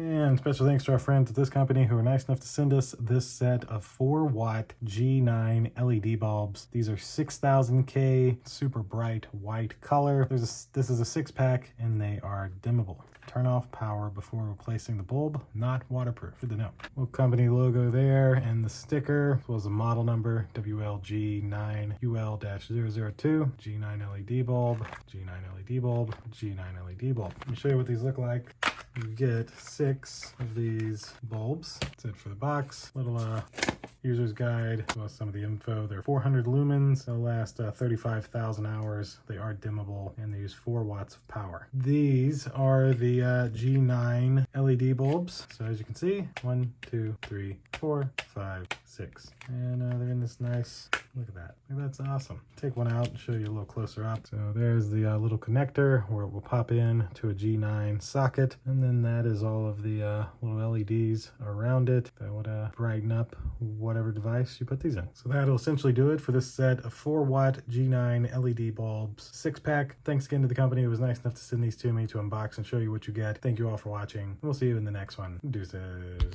And special thanks to our friends at this company who were nice enough to send us this set of 4-watt G9 LED bulbs. These are 6000K, super bright white color. This is a 6-pack and they are dimmable. Turn off power before replacing the bulb, not waterproof. Good to know. Little company logo there and the sticker, as well as the model number, WLG9UL-002, G9 LED bulb, G9 LED bulb, G9 LED bulb. Let me show you what these look like. You get 6 of these bulbs. That's it for the box. Little user's guide, as well as some of the info. They're 400 lumens. They'll last 35,000 hours. They are dimmable and they use 4 watts of power. These are the G9 LED bulbs. So as you can see, 1, 2, 3, 4, 5, 6. And they're in this nice, look at that. That's awesome. Take one out and show you a little closer up. So there's the little connector where it will pop in to a G9 socket. And then that is all of the little LEDs around it that would brighten up whatever device you put these in. So that'll essentially do it for this set of 4-watt G9 LED bulbs, 6-pack. Thanks again to the company. It was nice enough to send these to me to unbox and show you what you get. Thank you all for watching. We'll see you in the next one. Deuces.